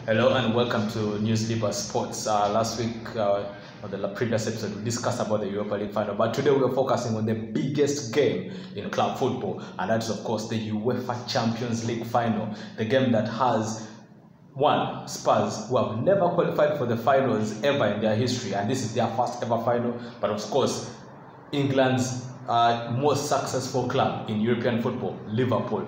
Hello and welcome to News Libre Sports. Last week, on the previous episode, we discussed about the Europa League final, but today we are focusing on the biggest game in club football, and that is, of course, the UEFA Champions League final, the game that has one, Spurs, who have never qualified for the finals ever in their history, and this is their first ever final, but of course, England's most successful club in European football, Liverpool,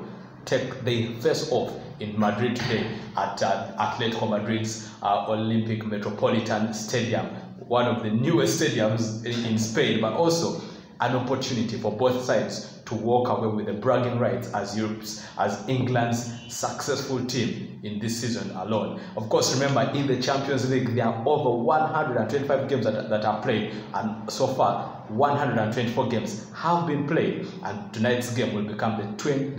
they face off in Madrid today at Atletico Madrid's Olympic Metropolitan Stadium, one of the newest stadiums in Spain, but also an opportunity for both sides to walk away with the bragging rights as England's successful team in this season alone. Of course, remember, in the Champions League, there are over 125 games that are played, and so far 124 games have been played, and tonight's game will become the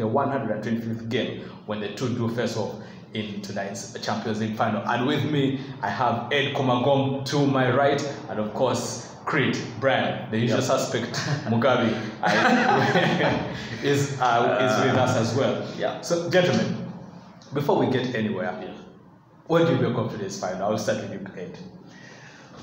125th game when the two do face off in tonight's Champions League final. And with me, I have Ed Komagom to my right, and of course, Creed, Brian, the usual suspect, Mugabe, is with us as well. Yeah. So, gentlemen, before we get anywhere, what do you make of today's final? I'll start with you, Ed.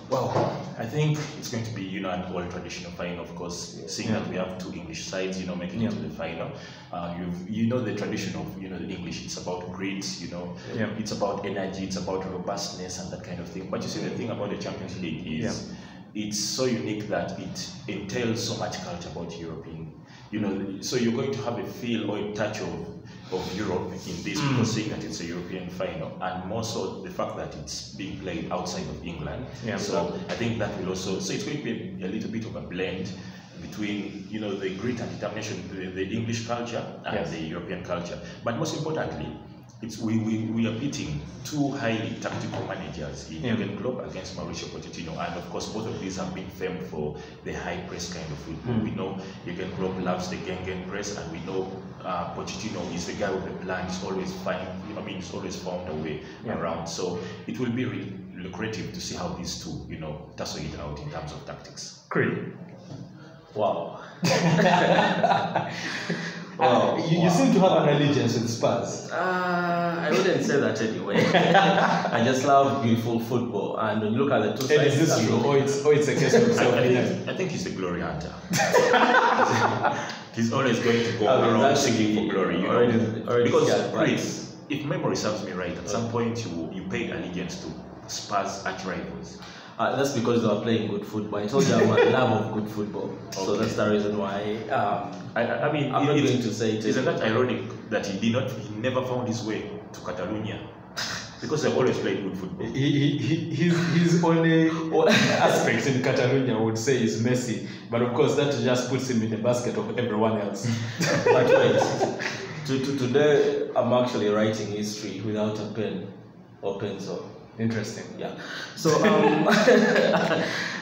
Well, I think it's going to be, an all traditional final, of course, seeing that we have two English sides, making it to the final. The tradition of, the English, it's about grit, it's about energy, it's about robustness and that kind of thing. But you see, the thing about the Champions League is it's so unique that it entails so much culture about European, so you're going to have a feel or a touch of Europe in this, because seeing that it's a European final, and more so the fact that it's being played outside of England. So I think that will also, so it's going to be a little bit of a blend between, the grit and determination, the English culture and the European culture. But most importantly, we are beating two highly tactical managers in Jurgen Klopp against Mauricio Pochetino, and of course both of these have been famed for the high press kind of football. We know Jurgen Klopp loves the gang press, and we know Pochetino is the guy with the plan. He's always he's always found a way around. So it will be really lucrative to see how these two, tussle it out in terms of tactics. Creed. Wow. You seem to have an allegiance with Spurs. I wouldn't say that anyway. I just love beautiful football, and when you look at the two sides, is this true, or it's a case of self-reliance? I think he's the glory hunter. He's always going to go around seeking for glory, because if memory serves me right, at some point you paid allegiance to Spurs arch-rivals. That's because they were playing good football. I told you I'm a love of good football, so that's the reason why. I'm not going to say it. Isn't that ironic that he never found his way to Catalonia? Because they always played good football. His only aspect in Catalonia, I would say, is Messi. But of course, that just puts him in the basket of everyone else. But wait, today I'm actually writing history without a pen or pencil. Interesting. Yeah. So,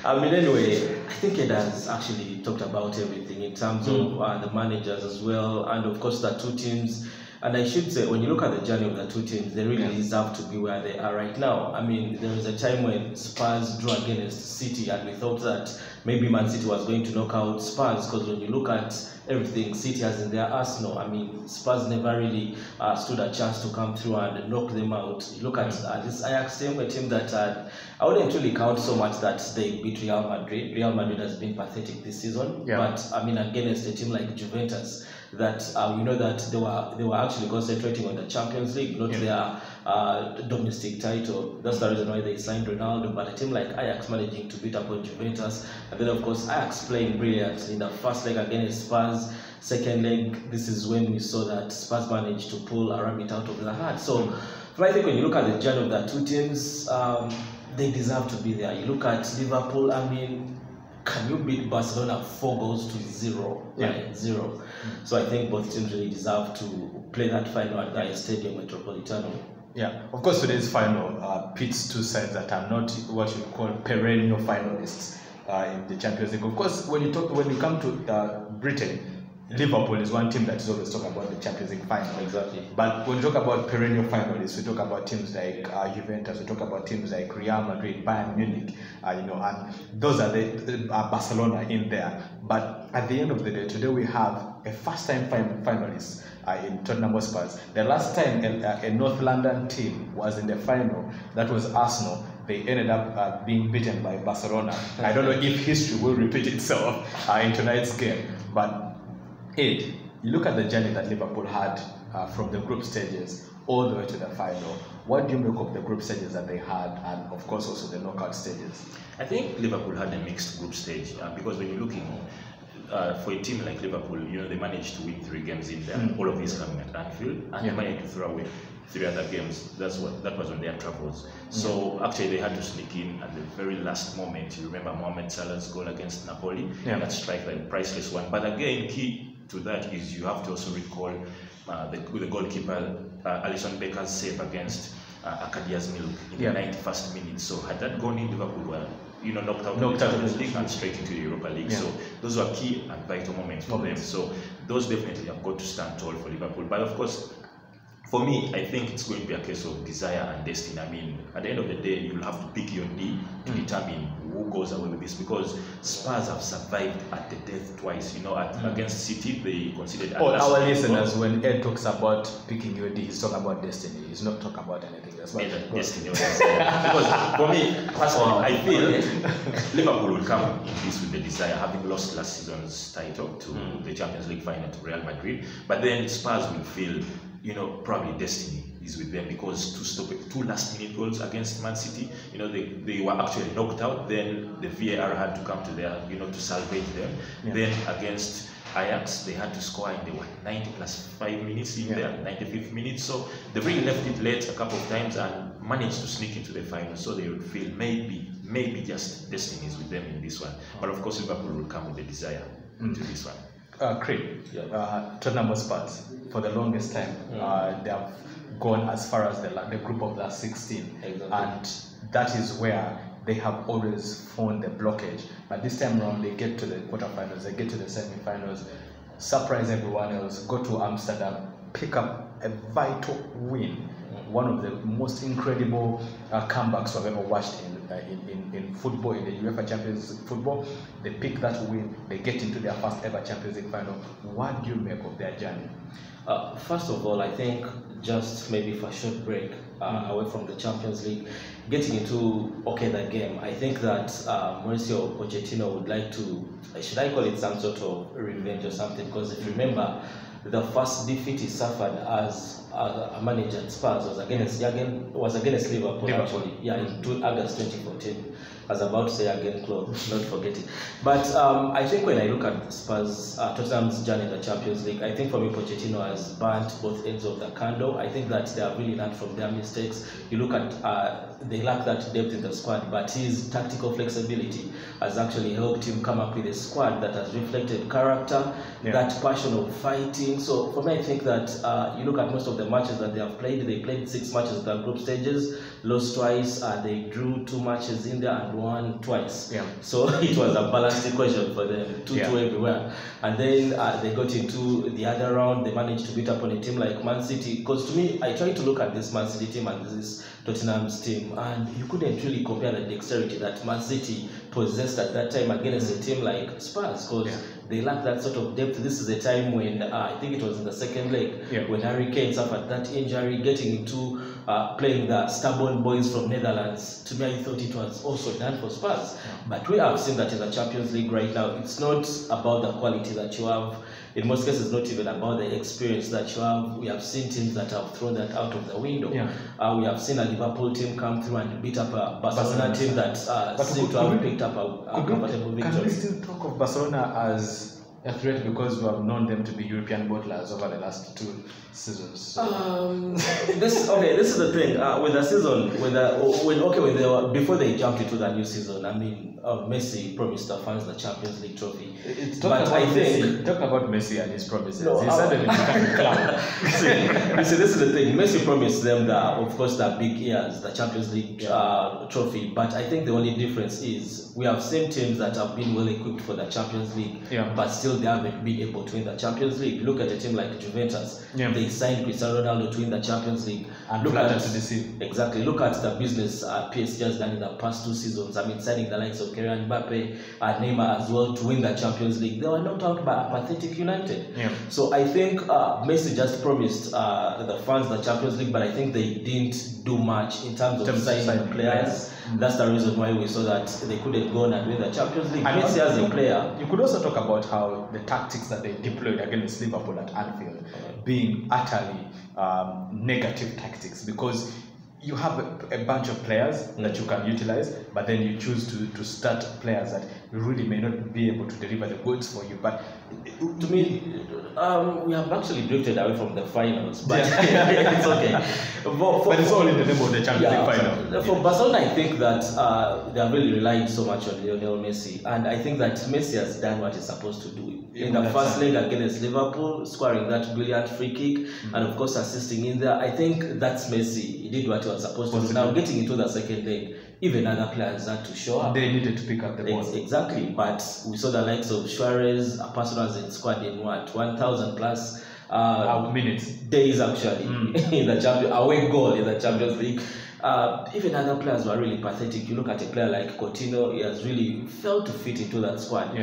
anyway, I think it has actually talked about everything in terms of the managers as well, and of course the two teams. And I should say, when you look at the journey of the two teams, they really deserve to be where they are right now. There was a time when Spurs drew against City, and we thought that maybe Man City was going to knock out Spurs, because when you look at everything City has in their arsenal, Spurs never really stood a chance to come through and knock them out. You look at this Ajax team, a team that I wouldn't really count so much that they beat Real Madrid. Real Madrid has been pathetic this season, but against a team like Juventus, that we know that they were actually concentrating on the Champions League, not their domestic title. That's the reason why they signed Ronaldo. But a team like Ajax managing to beat up on Juventus, and then of course Ajax playing brilliant in the first leg against Spurs. Second leg, this is when we saw that Spurs managed to pull a rabbit out of the hat. So I think when you look at the journey of the two teams, they deserve to be there. You look at Liverpool, can you beat Barcelona 4-0? 0. So I think both teams really deserve to play that final at the Estadio Metropolitano. Yeah, of course today's final pits two sides that are not what you call perennial finalists in the Champions League. Of course, when you come to Britain, Liverpool is one team that is always talking about the Champions League final. Exactly. But when we talk about perennial finalists, we talk about teams like Juventus, we talk about teams like Real Madrid, Bayern Munich, and those are the Barcelona in there. But at the end of the day, today we have a first-time finalist in Tottenham Hotspurs. The last time a North London team was in the final, that was Arsenal. They ended up being beaten by Barcelona. I don't know if history will repeat itself in tonight's game, but Ed, you look at the journey that Liverpool had from the group stages all the way to the final. What do you make of the group stages that they had, and of course also the knockout stages? I think Liverpool had a mixed group stage because when you're looking for a team like Liverpool, they managed to win 3 games in there, all of these coming at Anfield, and they managed to throw away 3 other games. That was on their travels. So actually they had to sneak in at the very last moment. You remember Mohamed Salah's goal against Napoli, that strike, like priceless one. But again, key to that is you have to also recall the goalkeeper Alisson Becker's save against Akadia's Milk in the 91st minute. So had that gone in, Liverpool were knocked out of the Champions League and straight into the Europa League. So those were key and vital moments for them. So those definitely have got to stand tall for Liverpool. But of course, for me, I think it's going to be a case of desire and destiny. I mean, at the end of the day, you'll have to pick your D to determine who goes away with this, because Spurs have survived at the death twice. Against City, they considered. Our listeners, when Ed talks about picking your D, he's talking about destiny. He's not talking about anything else. Destiny. Because for me, personally, I feel Liverpool will come in this with the desire, having lost last season's title to the Champions League final to Real Madrid. But then Spurs will feel, probably destiny is with them, because to stop 2 last-minute goals against Man City, they were actually knocked out. Then the VAR had to come to their, to salvage them. Then against Ajax, they had to score in the 90 plus 5 minutes in there, 95th minute. So they really left it late a couple of times and managed to sneak into the final. So they would feel maybe just destiny is with them in this one. But of course, Liverpool will come with the desire to this one. Craig, Tottenham Hotspurs, for the longest time, they have gone as far as the group of last 16, and that is where they have always found the blockage. But this time around, they get to the quarterfinals, they get to the semi-finals, surprise everyone else, go to Amsterdam, pick up a vital win, one of the most incredible comebacks I've ever watched in football, in the UEFA Champions League football. They pick that win, they get into their first ever Champions League final. What do you make of their journey? First of all, I think just maybe for a short break away from the Champions League, getting into that game, I think that Mauricio Pochetino would like to, should I call it some sort of revenge or something? Because if you remember, the first defeat he suffered as a manager at Spurs was against Liverpool. Actually, in August 2014. I was about to say again, Klopp, not forgetting. But I think when I look at Spurs, Tottenham's journey in the Champions League, I think for me, Pochettino has burnt both ends of the candle. I think that they have really learned from their mistakes. You look at, they lack that depth in the squad, but his tactical flexibility has actually helped him come up with a squad that has reflected character, that passion of fighting. So for me, I think that you look at most of the matches that they have played, they played 6 matches in the group stages, lost twice, they drew 2 matches in there and won twice. So it was a balanced equation for them, 2-2 everywhere. And then they got into the other round, they managed to beat up on a team like Man City. Because to me, I tried to look at this Man City team and this Tottenham's team, and you couldn't really compare the dexterity that Man City possessed at that time against a team like Spurs, because they lack that sort of depth. This is a time when I think it was in the second leg when Harry Kane suffered that injury, getting into playing the stubborn boys from Netherlands. To me, I thought it was also done for Spurs. But we have seen that in the Champions League right now, it's not about the quality that you have. In most cases, not even about the experience that you have. We have seen teams that have thrown that out of the window. We have seen a Liverpool team come through and beat up a Barcelona team that seemed to have picked up a comfortable victory. Can we still talk of Barcelona as a threat because we have known them to be European bottlers over the last 2 seasons? So. This is the thing with the season. Before they jumped into the new season, I mean, Messi promised the fans the Champions League trophy. Talk about Messi and his promises. He suddenly became a clown. You see, this is the thing. Messi promised them the big years, the Champions League trophy. But I think the only difference is we have seen teams that have been well equipped for the Champions League, but still still they haven't been able to win the Champions League. Look at a team like Juventus. They signed Cristiano Ronaldo to win the Champions League. And look at to deceive. Exactly. Look at the business PSG has done in the past 2 seasons. I mean, signing the likes of Kylian Mbappe and Neymar as well to win the Champions League. They were knocked out by a pathetic United. So I think Messi just promised the fans the Champions League, but I think they didn't do much in terms of signing players. That's the reason why we saw that they couldn't go on and win the Champions League. And Messi as a player. You could also talk about how the tactics that they deployed against Liverpool at Anfield being utterly negative tactics, because you have a bunch of players that you can utilize, but then you choose to start players that really may not be able to deliver the goods for you. But to me, we have actually drifted away from the finals, but it's okay. But it's all in the name of the Champions League final. For Barcelona, I think that they have really relied so much on Lionel Messi, and I think that Messi has done what he's supposed to do. In the first leg against Liverpool, scoring that brilliant free kick, and of course assisting in there, I think that's Messi. He did what he was supposed to do. Now getting into the second leg, even other players had to show up. They needed to pick up the ball. Exactly, but we saw the likes of Suarez, a person who has been squad in 1,000 plus minutes, days actually in the away goal in the Champions League. Even other players were really pathetic. You look at a player like Coutinho, he has really failed to fit into that squad.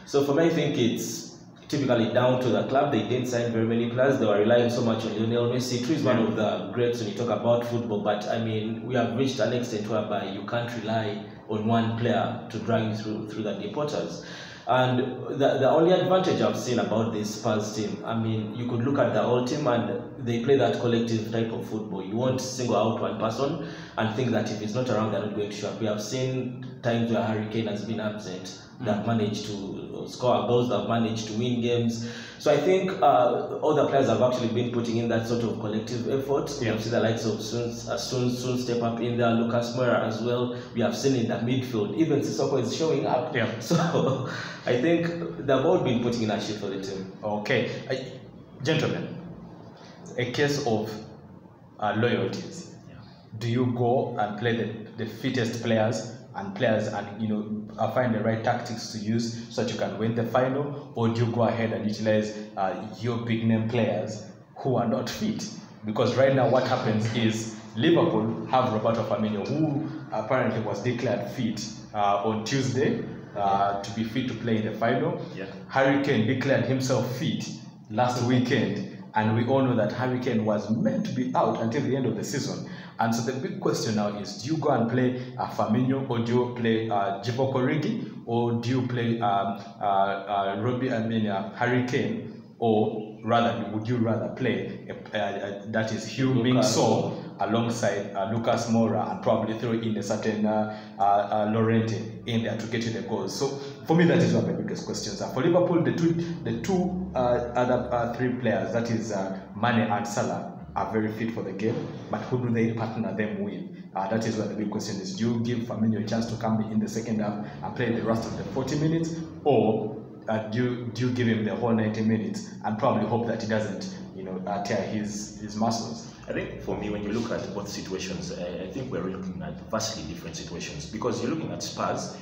So for me, I think it's typically down to the club. They didn't sign very many players. They were relying so much on Lionel Messi. He is one of the greats when you talk about football, but I mean, we have reached an extent whereby you can't rely on one player to drag you through the deep waters. And the only advantage I've seen about this Spurs team, I mean, you could look at the whole team and they play that collective type of football. You won't single out one person and think that if he's not around, they're not going to show up. We have seen times where Harry Kane has been absent. They've managed to score goals, they've managed to win games. So I think all the players have actually been putting in that sort of collective effort. We have seen the likes of soon step up in there, Lucas Moura as well. We have seen in the midfield, even Sissoko is showing up. So I think they've all been putting in a shift for the team. Okay, gentlemen, a case of loyalties. Do you go and play the fittest players and find the right tactics to use so that you can win the final, or do you go ahead and utilize your big name players who are not fit? Because right now what happens is Liverpool have Roberto Firmino, who apparently was declared fit on Tuesday to be fit to play in the final. Harry Kane declared himself fit last weekend, and we all know that Harry Kane was meant to be out until the end of the season. And so the big question now is, do you go and play Firmino, or do you play Divock Origi, or do you play Harry Kane, or rather, would you rather play that is Heung-min Son alongside Lucas Moura, and probably throw in a certain Llorente in there to get you the goals? So for me, that is one of the biggest questions. For Liverpool, the two other 3 players, that is Mane and Salah, are very fit for the game, but who do they partner them with? That is where the big question is. Do you give Firmino a chance to come in the second half and play the rest of the 40 minutes, or do you give him the whole 90 minutes and probably hope that he doesn't tear his muscles? I think for me, when you look at both situations, I think we're looking at vastly different situations, because you're looking at Spurs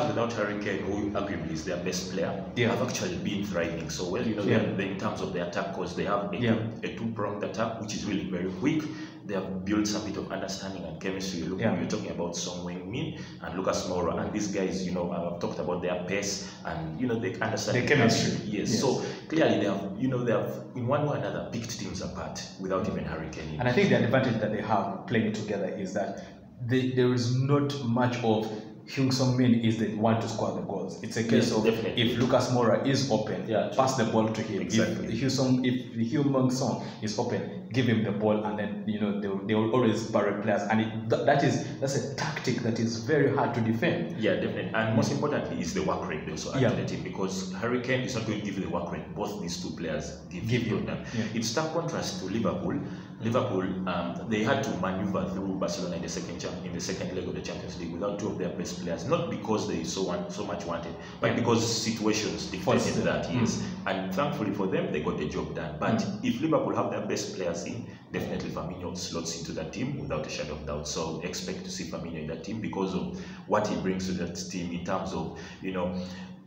without Harry Kane, who arguably is their best player, have actually been thriving so well. In terms of the attack, because they have a two-pronged attack, which is really very quick. They have built some bit of understanding and chemistry. You're talking about Son Heung-min and Lucas Moura, and these guys, I've talked about their pace and they understand the chemistry. Yes. So clearly they have in one way or another picked teams apart without even Harry Kane. And I think the advantage that they have playing together is that there is not much of Heung-min is the one to score the goals. It's a case of if Lucas Moura is open, pass the ball to him. Exactly. If Heung-min Son is open, give him the ball, and then they will always barrel players. And that's a tactic that is very hard to defend. Yeah, definitely. And most importantly is the work rate they also add to the team, because Harry Kane is not going to give you the work rate. Both these two players give you them. In stark contrast to Liverpool, they had to maneuver through Barcelona in the second leg of the Champions League without 2 of their best players, not because they so much wanted, but because situations dictated that. And thankfully for them, they got the job done. But if Liverpool have their best players in, definitely Firmino slots into that team without a shadow of doubt. So expect to see Firmino in that team because of what he brings to that team in terms of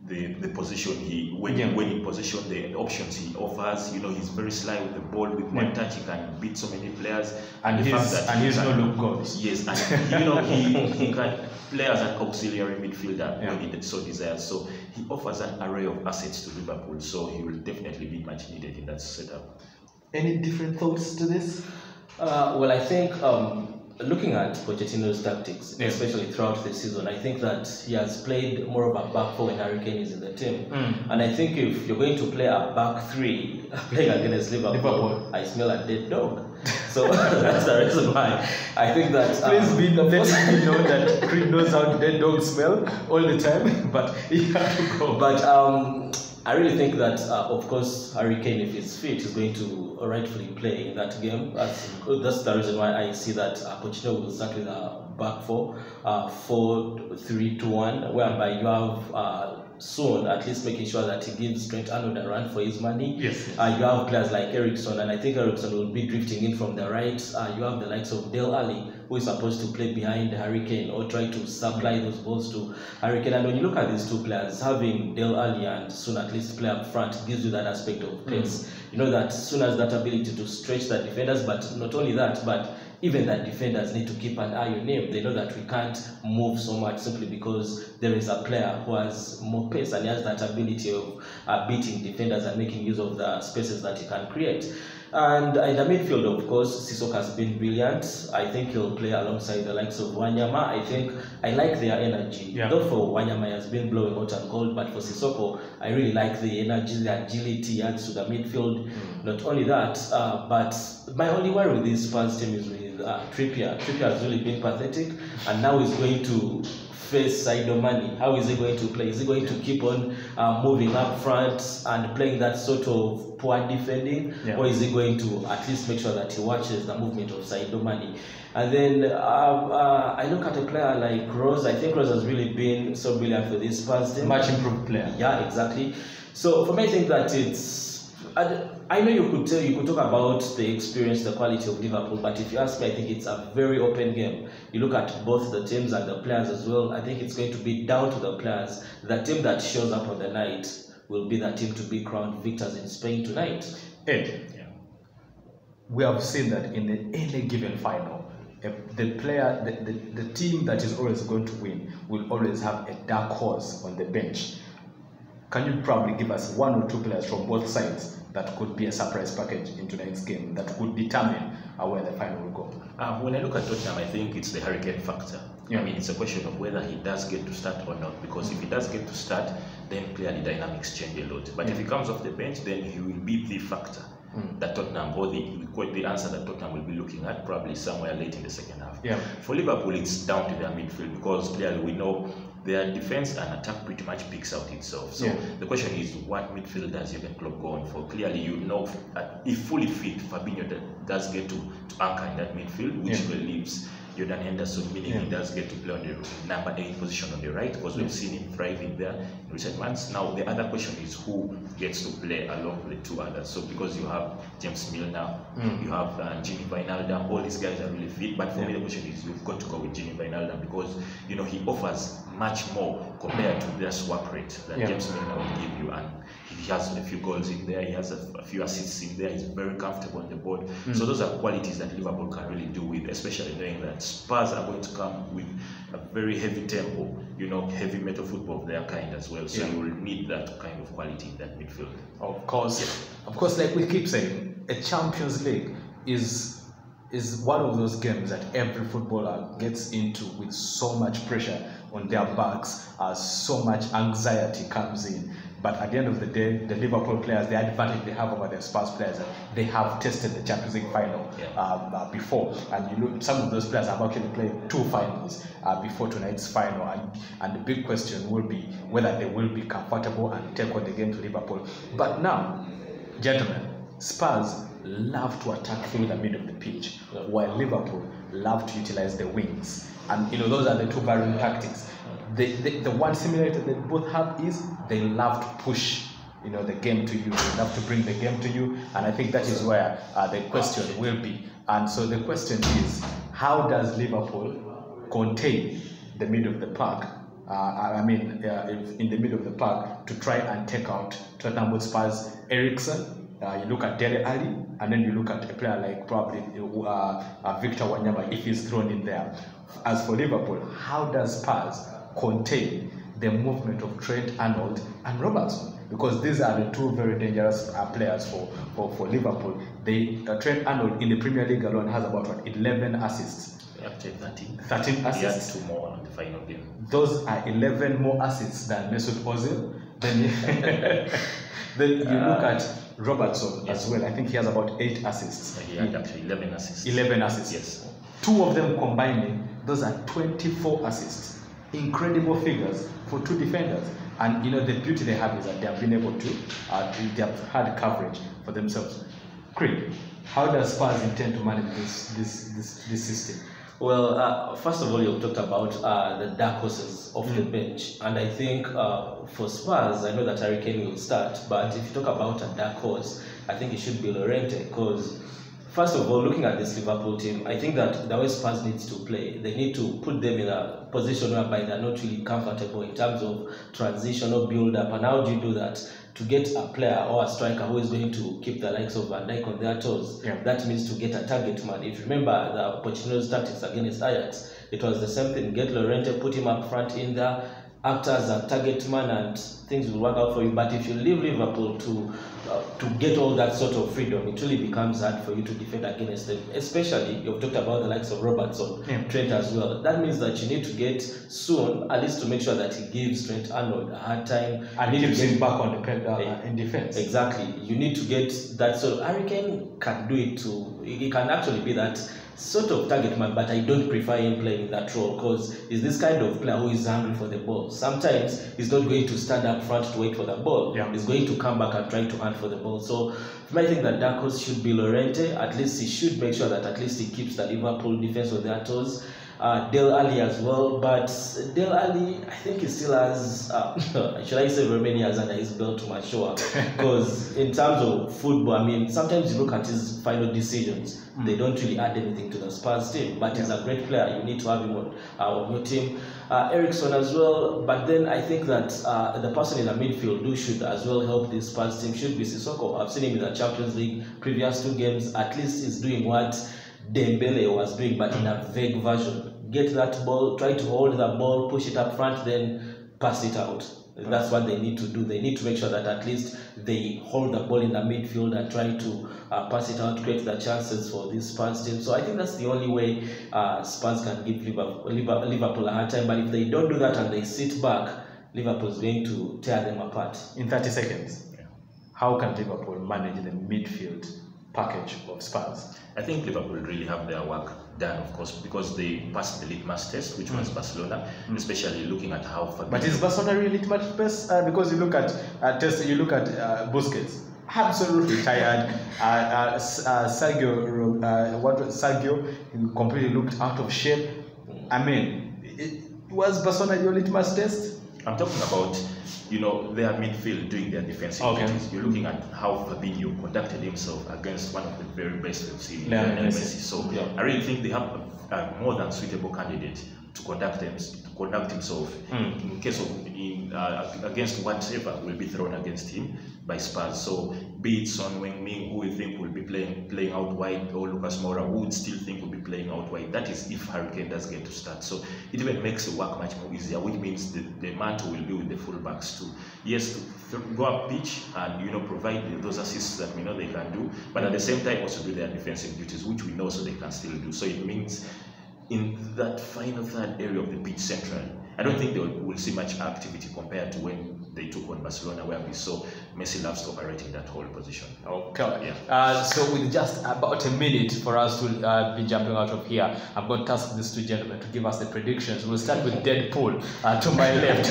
the position when in possession, the options he offers. You know, he's very sly with the ball. With one touch, he can beat so many players. And he's no look goals. Yes, and you know he can play as an auxiliary midfielder when he so desires. So he offers an array of assets to Liverpool. So he will definitely be much needed in that setup. Any different thoughts to this? Well, I think looking at Pochettino's tactics, especially throughout the season, I think that he has played more of a back four when Harry Kane is in the team. And I think if you're going to play a back three playing against Liverpool, I smell a dead dog. So that's the reason why I think that. Please be letting me know that Creed knows how dead dogs smell all the time, but he has to go. But I really think that, of course, Harry Kane, if he's fit, is going to rightfully play in that game. That's the reason why I see that Pochetino will start with a back four, 4-3-2-1, whereby you have Son at least making sure that he gives Trent Arnold a run for his money. Yes. You have players like Eriksson, and I think Eriksson will be drifting in from the right. You have the likes of Dele Alli, who is supposed to play behind Harry Kane or try to supply those balls to Harry Kane. And when you look at these two players, having Dele Alli and Son at least play up front gives you that aspect of pace. You know that Son has that ability to stretch the defenders, but not only that, but even that defenders need to keep an eye on him. They know that we can't move so much simply because there is a player who has more pace and he has that ability of beating defenders and making use of the spaces that he can create. And in the midfield, of course, Sissoko has been brilliant. I think he'll play alongside the likes of Wanyama. I like their energy. Though for Wanyama, he has been blowing out and cold, but for Sissoko, I really like the energy, the agility he adds to the midfield. Not only that, but my only worry with this Spurs team is with Trippier. Trippier has really been pathetic, and now he's going to face Sadio Mane. How is he going to play? Is he going to keep on moving up front and playing that sort of poor defending, or is he going to at least make sure that he watches the movement of Sadio Mane? And then I look at a player like Rose. I think Rose has really been so brilliant for this Spurs team. Much improved player. Yeah, exactly. So for me, I think that it's. I know you could talk about the experience, the quality of Liverpool, but if you ask me, I think it's a very open game. You look at both the teams and the players as well. I think it's going to be down to the players. The team that shows up on the night will be the team to be crowned victors in Spain tonight. Ed, we have seen that in any given final, the team that is always going to win will always have a dark horse on the bench. Can you probably give us one or two players from both sides that could be a surprise package in tonight's game that could determine where the final will go? When I look at Tottenham, I think it's the Harry Kane factor. I mean, it's a question of whether he does get to start or not, because if he does get to start, then clearly dynamics change a lot. But if he comes off the bench, then he will be the factor that Tottenham, or the answer that Tottenham will be looking at probably somewhere late in the second half. For Liverpool, it's down to their midfield, because clearly we know their defense and attack pretty much picks out itself. So the question is, what midfield does Jurgen Klopp go on for? Clearly, you know, if fully fit, Fabinho does get to anchor in that midfield, which leaves Jordan Henderson, meaning he does get to play on the number 8 position on the right, because we've seen him thriving there in recent months. Now, the other question is who gets to play along with the two others. So, because you have James Milner, you have Gini Wijnaldum, all these guys are really fit. But for me, the question is, you've got to go with Gini Wijnaldum, because you know he offers much more compared to their swap rate that James Milner will give you, and he has a few goals in there, he has a few assists in there, he's very comfortable on the board. So those are qualities that Liverpool can really do with, especially knowing that Spurs are going to come with a very heavy tempo, you know, heavy metal football of their kind as well. So you will need that kind of quality in that midfield. Of course, like we keep saying, a Champions League is one of those games that every footballer gets into with so much pressure on their backs, so much anxiety comes in. But at the end of the day, the Liverpool players, the advantage they have over the Spurs players, they have tested the Champions League final before. And you know, some of those players have actually played 2 finals before tonight's final. And the big question will be whether they will be comfortable and take on the game to Liverpool. But now, gentlemen, Spurs love to attack through the middle of the pitch, while Liverpool love to utilize the wings. And you know, those are the two varying tactics. The one similarity they both have is they love to push, you know, the game to you. They love to bring the game to you, and I think that is where the question will be. And so the question is, how does Liverpool contain the middle of the park in the middle of the park to try and take out Tottenham Hotspur's Eriksen. You look at Dele Alli, and then you look at a player like probably Victor Wanyama if he's thrown in there. As for Liverpool, how does Spurs contain the movement of Trent Arnold and Robertson? Because these are the two very dangerous players for Liverpool. Trent Arnold in the Premier League alone has about 11 assists. After 13. 13 assists. He had 2 more on the final game. Those are 11 more assists than Mesut Ozil. Then you look at Robertson as well. I think he has about 8 assists. He had actually 11 assists. 11 assists. Yes. 2 of them combining, those are 24 assists. Incredible figures for 2 defenders. And the beauty they have is that they have been able to, they have had coverage for themselves. Craig, how does Spurs intend to manage this system? Well, first of all, you've talked about the dark horses off the bench, and I think for Spurs, I know that Harry Kane will start, but if you talk about a dark horse, I think it should be Llorente, because first of all, looking at this Liverpool team, I think that the way Spurs needs to play, they need to put them in a position whereby they're not really comfortable in terms of transitional build-up. And how do you do that? To get a player or a striker who is going to keep the likes of Van Dijk on their toes, that means to get a target man. If you remember the Pochetino's tactics against Ajax, it was the same thing. Get Llorente, put him up front in there, act as a target man, and things will work out for you. But if you leave Liverpool to get all that sort of freedom, it really becomes hard for you to defend against them. Especially, you've talked about the likes of Robertson, Trent as well. That means that you need to get soon, at least to make sure that he gives Trent Arnold a hard time. And he keeps him back on the in defense. Exactly. You need to get that. So Harry Kane can do it too. He can actually be that sort of target man, but I don't prefer him playing in that role, because he's this kind of player who is hungry for the ball. Sometimes he's not going to stand up front to wait for the ball. He's going to come back and try to hunt for the ball. So I think that dark horse should be Llorente. At least he should make sure that at least he keeps the Liverpool defense on their toes. Dele Alli as well, but Dele Alli, I think he still has, should I say, Romania has under his belt to mature. Because in terms of football, I mean, sometimes you look at his final decisions, they don't really add anything to the Spurs team. But he's a great player. You need to have him on your team. Eriksen as well, but then I think that the person in the midfield who should as well help this Spurs team should be Sissoko. I've seen him in the Champions League previous 2 games. At least he's doing what Dembele was doing, but in a vague version. Get that ball, try to hold the ball, push it up front, then pass it out. That's what they need to do. They need to make sure that at least they hold the ball in the midfield and try to pass it out, create the chances for this Spurs team. So I think that's the only way Spurs can give Liverpool a hard time. But if they don't do that and they sit back, Liverpool is going to tear them apart. In 30 seconds, how can Liverpool manage the midfield package of Spurs? I think Liverpool really have their work done, of course, because they passed the litmus test, which was Barcelona, especially looking at how Fabinho. But is Barcelona really litmus test? Because you look at Busquets, absolutely tired. Sergio completely looked out of shape. I mean, was Barcelona your litmus test? I'm talking about, their midfield doing their defensive duties. You're looking at how Fabinho conducted himself against one of the very best we've seen, Lionel Messi. So I really think they have a more than suitable candidate to conduct himself in case of against whatever will be thrown against him by Spurs. So be it Son Heung-min, who we think will be playing out wide, or Lucas Moura, who would still think will be playing out wide. That is if Harry Kane does get to start. So it even makes the work much more easier, which means the mantle will be with the fullbacks too. Yes, to go up pitch and provide those assists that we know they can do, but at the same time also do their defensive duties, which we know so they can still do. So it means in that final third area of the pitch centrally, I don't think they will see much activity compared to when they took on Barcelona, where we saw Messi loves operating that whole position. Okay. So with just about a minute for us to be jumping out of here, I'm going to ask these 2 gentlemen to give us the predictions. We'll start with Deadpool to my left.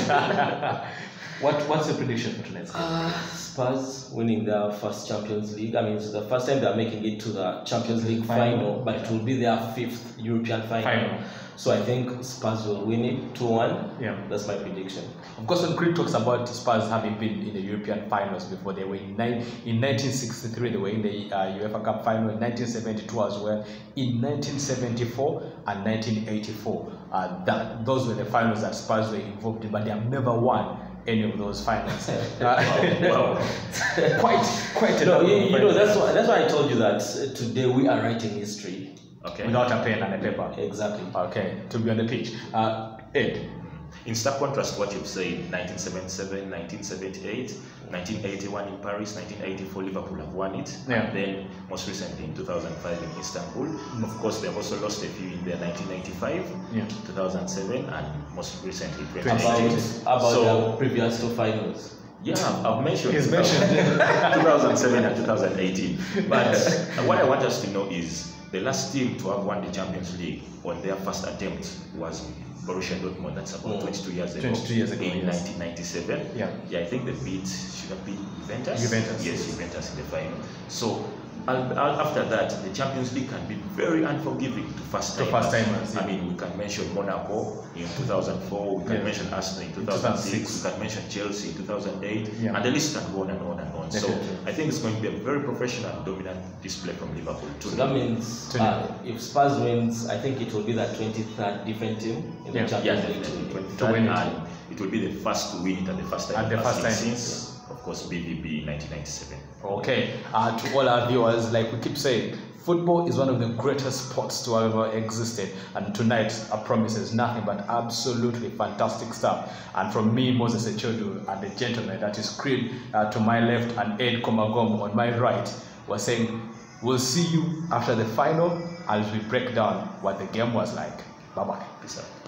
What's your prediction for tonight's game? Spurs winning their first Champions League. I mean, it's the first time they're making it to the Champions League final, but it will be their 5th European final. So I think Spurs will win it 2-1. Yeah. That's my prediction. Of course, when Creed talks about Spurs having been in the European finals before, they were in 1963, they were in the UEFA Cup final, in 1972 as well, in 1974 and 1984. Those were the finals that Spurs were involved in, but they have never won any of those finals. Quite a lot. You know, that's why I told you that today we are writing history. Okay. Without a pen and a paper. Exactly. Okay, to be on the pitch. Ed. In stark contrast to what you've said, 1977, 1978, 1981 in Paris, 1984 Liverpool have won it, and then most recently in 2005 in Istanbul. Of course, they've also lost a few in there, 1995, 2007, and most recently 2018. About the previous 2 finals. Yeah, I've mentioned. He's mentioned 2007 and 2018. But what I want us to know is the last team to have won the Champions League on their first attempt was Borussia Dortmund. That's about 22 years ago. 22 years ago, in yes. 1997. Yeah. I think the beat should have been Juventus. Juventus. Yes, Juventus in the final. So after that, the Champions League can be very unforgiving to first-timers. I mean, we can mention Monaco in 2004, we can mention Arsenal in 2006, we can mention Chelsea in 2008, and the list can go on and on and on. Definitely. So I think it's going to be a very professional and dominant display from Liverpool. So that means if Spurs wins, I think it will be the 23rd different team in the Champions League to win it. And it will be the first to win it at the first time. Since, of course, BVB 1997. Okay, to all our viewers, like we keep saying, football is one of the greatest sports to have ever existed, and tonight I promise is nothing but absolutely fantastic stuff. And from me, Moses Echodu, and the gentleman that is Creed to my left and Ed Komagom on my right, we're saying we'll see you after the final as we break down what the game was like. Bye bye. Peace out.